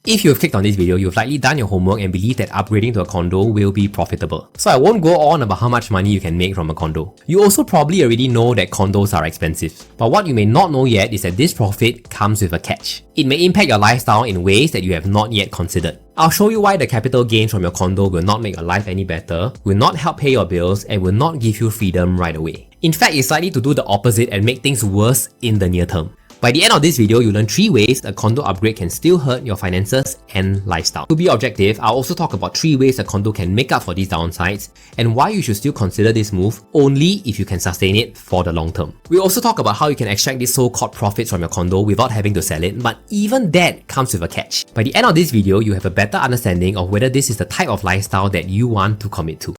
If you've clicked on this video, you've likely done your homework and believe that upgrading to a condo will be profitable. So I won't go on about how much money you can make from a condo. You also probably already know that condos are expensive. But what you may not know yet is that this profit comes with a catch. It may impact your lifestyle in ways that you have not yet considered. I'll show you why the capital gains from your condo will not make your life any better, will not help pay your bills, and will not give you freedom right away. In fact, it's likely to do the opposite and make things worse in the near term. By the end of this video, you'll learn 3 ways a condo upgrade can still hurt your finances and lifestyle. To be objective, I'll also talk about 3 ways a condo can make up for these downsides and why you should still consider this move only if you can sustain it for the long term. We'll also talk about how you can extract these so-called profits from your condo without having to sell it, but even that comes with a catch. By the end of this video, you have a better understanding of whether this is the type of lifestyle that you want to commit to.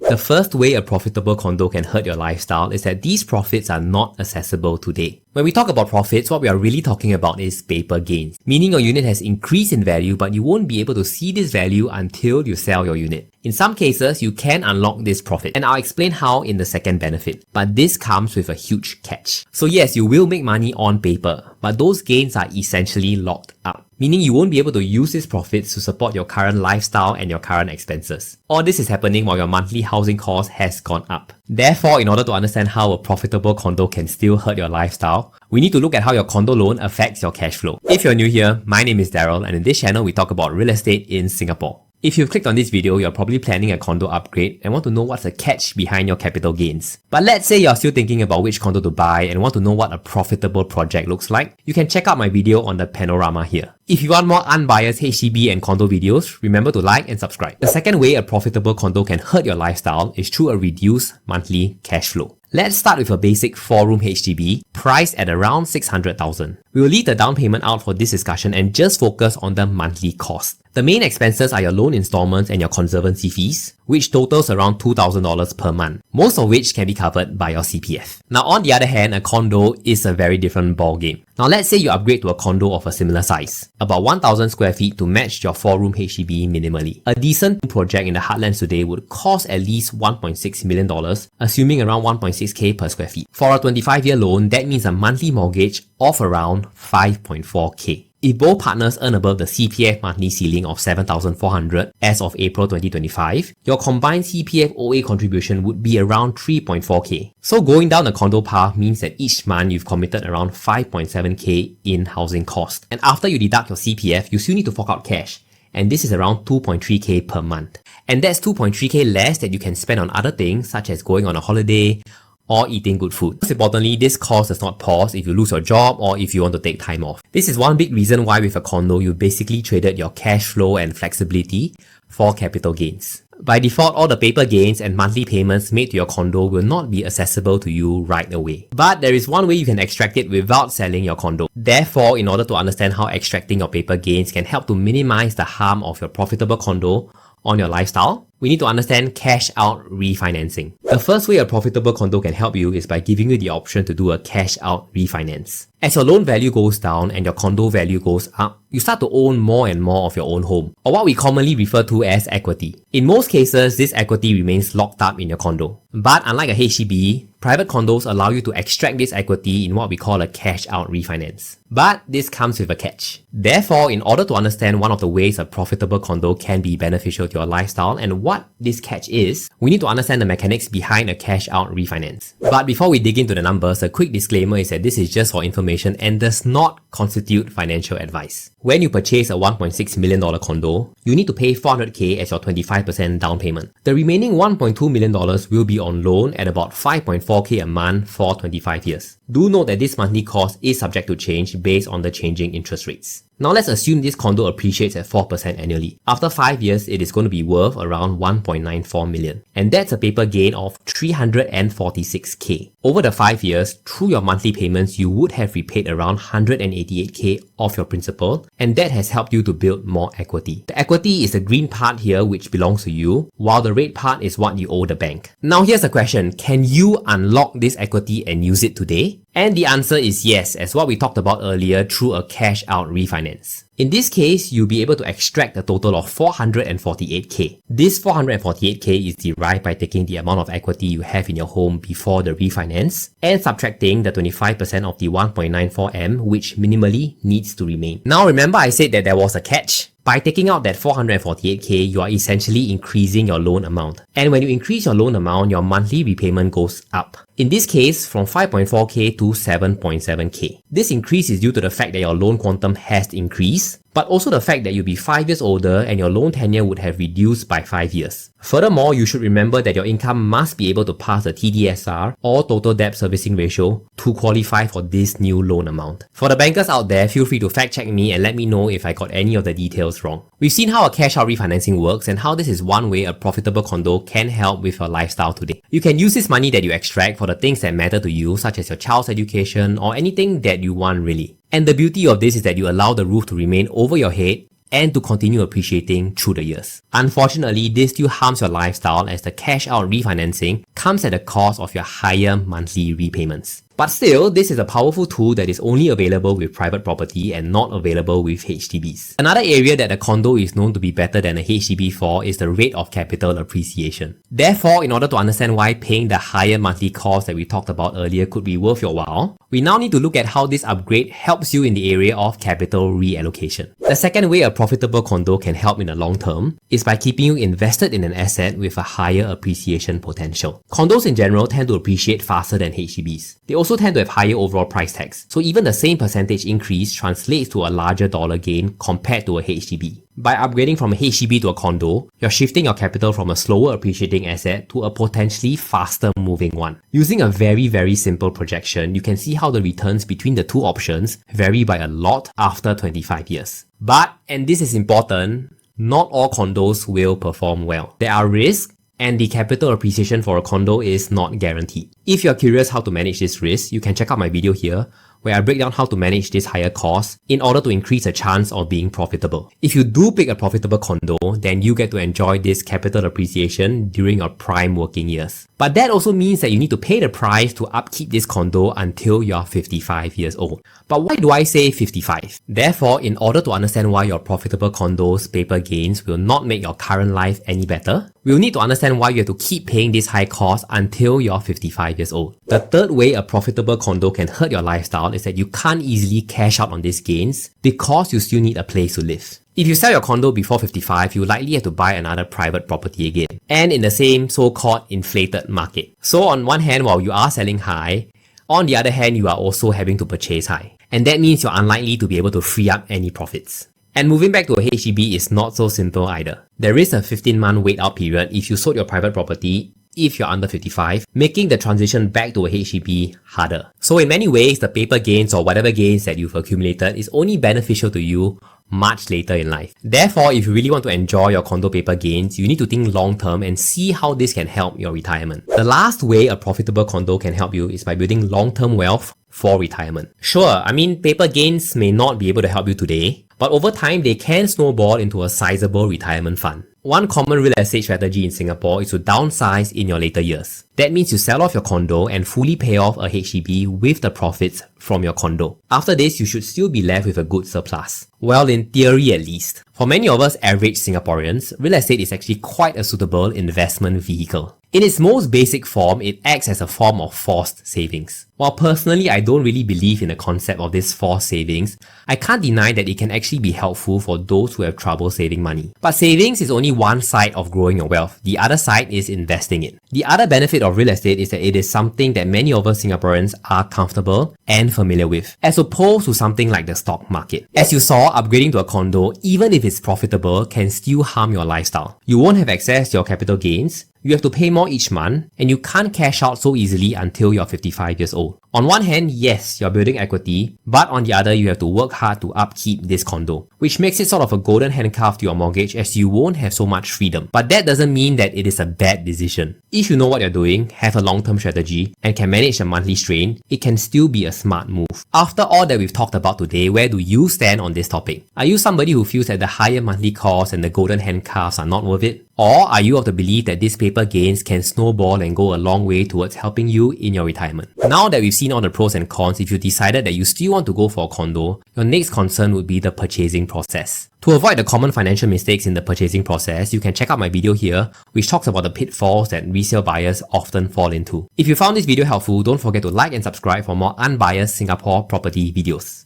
The first way a profitable condo can hurt your lifestyle is that these profits are not accessible today. When we talk about profits, what we are really talking about is paper gains, meaning your unit has increased in value but you won't be able to see this value until you sell your unit. In some cases, you can unlock this profit, and I'll explain how in the second benefit. But this comes with a huge catch. So yes, you will make money on paper, but those gains are essentially locked up, meaning you won't be able to use these profits to support your current lifestyle and your current expenses. All this is happening while your monthly housing cost has gone up. Therefore, in order to understand how a profitable condo can still hurt your lifestyle, we need to look at how your condo loan affects your cash flow. If you're new here, my name is Daryl, and in this channel we talk about real estate in Singapore. If you've clicked on this video, you're probably planning a condo upgrade and want to know what's the catch behind your capital gains. But let's say you're still thinking about which condo to buy and want to know what a profitable project looks like, you can check out my video on the Panorama here. If you want more unbiased HDB and condo videos, remember to like and subscribe. The second way a profitable condo can hurt your lifestyle is through a reduced monthly cash flow. Let's start with a basic 4-room HDB priced at around 600,000. We will leave the down payment out for this discussion and just focus on the monthly cost. The main expenses are your loan installments and your conservancy fees, which totals around $2,000 per month, most of which can be covered by your CPF. Now on the other hand, a condo is a very different ballgame. Now let's say you upgrade to a condo of a similar size, about 1,000 square feet to match your 4-room HDB minimally. A decent project in the heartlands today would cost at least $1.6 million, assuming around 1.6k per square feet. For a 25-year loan, that means a monthly mortgage of around 5.4k. If both partners earn above the CPF monthly ceiling of $7,400 as of April 2025, your combined CPF OA contribution would be around 3.4k. So going down the condo path means that each month you've committed around 5.7k in housing cost. And after you deduct your CPF, you still need to fork out cash. And this is around 2.3k per month. And that's 2.3k less that you can spend on other things such as going on a holiday or eating good food. Most importantly, this cost does not pause if you lose your job or if you want to take time off. This is one big reason why with a condo, you basically traded your cash flow and flexibility for capital gains. By default, all the paper gains and monthly payments made to your condo will not be accessible to you right away. But there is one way you can extract it without selling your condo. Therefore, in order to understand how extracting your paper gains can help to minimize the harm of your profitable condo on your lifestyle, we need to understand cash out refinancing. The first way a profitable condo can help you is by giving you the option to do a cash out refinance. As your loan value goes down and your condo value goes up, you start to own more and more of your own home, or what we commonly refer to as equity. In most cases, this equity remains locked up in your condo. But unlike a HDB, private condos allow you to extract this equity in what we call a cash out refinance. But this comes with a catch. Therefore, in order to understand one of the ways a profitable condo can be beneficial to your lifestyle and what this catch is, we need to understand the mechanics behind a cash out refinance. But before we dig into the numbers, a quick disclaimer is that this is just for information and does not constitute financial advice. When you purchase a $1.6 million condo, you need to pay $400k as your 25% down payment. The remaining $1.2 million will be on loan at about 5.4k a month for 25 years. Do note that this monthly cost is subject to change based on the changing interest rates. Now let's assume this condo appreciates at 4% annually. After 5 years, it is going to be worth around 1.94 million. And that's a paper gain of 346k. Over the 5 years, through your monthly payments, you would have repaid around 188k of your principal, and that has helped you to build more equity. The equity is the green part here which belongs to you, while the red part is what you owe the bank. Now here's the question, can you unlock this equity and use it today? And the answer is yes, as what we talked about earlier through a cash out refinance. refinance. In this case, you'll be able to extract a total of 448k. This 448k is derived by taking the amount of equity you have in your home before the refinance and subtracting the 25% of the 1.94M, which minimally needs to remain. Now remember I said that there was a catch. By taking out that 448k, you are essentially increasing your loan amount. And when you increase your loan amount, your monthly repayment goes up. In this case, from 5.4k to 7.7k. This increase is due to the fact that your loan quantum has increased, but also the fact that you'll be 5 years older and your loan tenure would have reduced by 5 years. Furthermore, you should remember that your income must be able to pass the TDSR or total debt servicing ratio to qualify for this new loan amount. For the bankers out there, feel free to fact check me and let me know if I got any of the details wrong. We've seen how a cash out refinancing works and how this is one way a profitable condo can help with your lifestyle today. You can use this money that you extract for the things that matter to you, such as your child's education or anything that you want really. And the beauty of this is that you allow the roof to remain over your head and to continue appreciating through the years. Unfortunately, this still harms your lifestyle as the cash out refinancing comes at the cost of your higher monthly repayments. But still, this is a powerful tool that is only available with private property and not available with HDBs. Another area that a condo is known to be better than a HDB for is the rate of capital appreciation. Therefore, in order to understand why paying the higher monthly cost that we talked about earlier could be worth your while, we now need to look at how this upgrade helps you in the area of capital reallocation. The second way a profitable condo can help in the long term is by keeping you invested in an asset with a higher appreciation potential. Condos in general tend to appreciate faster than HDBs. They also tend to have higher overall price tags, so even the same percentage increase translates to a larger dollar gain compared to a HDB. By upgrading from a HDB to a condo, you're shifting your capital from a slower appreciating asset to a potentially faster moving one. Using a very simple projection, you can see how the returns between the two options vary by a lot after 25 years. But, and this is important, not all condos will perform well. There are risks, and the capital appreciation for a condo is not guaranteed. If you're curious how to manage this risk, you can check out my video here where I break down how to manage this higher cost in order to increase the chance of being profitable. If you do pick a profitable condo, then you get to enjoy this capital appreciation during your prime working years. But that also means that you need to pay the price to upkeep this condo until you're 55 years old. But why do I say 55? Therefore, in order to understand why your profitable condo's paper gains will not make your current life any better, we'll need to understand why you have to keep paying this high cost until you're 55 years old. The third way a profitable condo can hurt your lifestyle is that you can't easily cash out on these gains because you still need a place to live. If you sell your condo before 55, you likely have to buy another private property again, and in the same so-called inflated market. So on one hand, while you are selling high, on the other hand, you are also having to purchase high. And that means you're unlikely to be able to free up any profits. And moving back to a HDB is not so simple either. There is a 15-month wait out period if you sold your private property if you're under 55, making the transition back to a HDB harder. So in many ways, the paper gains or whatever gains that you've accumulated is only beneficial to you much later in life. Therefore, if you really want to enjoy your condo paper gains, you need to think long term and see how this can help your retirement. The last way a profitable condo can help you is by building long-term wealth for retirement. Sure, I mean, paper gains may not be able to help you today, but over time, they can snowball into a sizable retirement fund. One common real estate strategy in Singapore is to downsize in your later years. That means you sell off your condo and fully pay off a HDB with the profits from your condo. After this, you should still be left with a good surplus. Well, in theory at least. For many of us average Singaporeans, real estate is actually quite a suitable investment vehicle. In its most basic form, it acts as a form of forced savings. While personally I don't really believe in the concept of this forced savings, I can't deny that it can actually be helpful for those who have trouble saving money. But savings is only one side of growing your wealth. The other side is investing it. The other benefit of real estate is that it is something that many of us Singaporeans are comfortable and familiar with, as opposed to something like the stock market. As you saw, upgrading to a condo, even if it's profitable, can still harm your lifestyle. You won't have access to your capital gains, you have to pay more each month, and you can't cash out so easily until you're 55 years old. On one hand, yes, you're building equity, but on the other, you have to work hard to upkeep this condo, which makes it sort of a golden handcuff to your mortgage as you won't have so much freedom. But that doesn't mean that it is a bad decision. If you know what you're doing, have a long-term strategy, and can manage the monthly strain, it can still be a smart move. After all that we've talked about today, where do you stand on this topic? Are you somebody who feels that the higher monthly costs and the golden handcuffs are not worth it? Or are you of the belief that these paper gains can snowball and go a long way towards helping you in your retirement? Now that we've seen all the pros and cons, if you decided that you still want to go for a condo, your next concern would be the purchasing process. To avoid the common financial mistakes in the purchasing process, you can check out my video here, which talks about the pitfalls that resale buyers often fall into. If you found this video helpful, don't forget to like and subscribe for more unbiased Singapore property videos.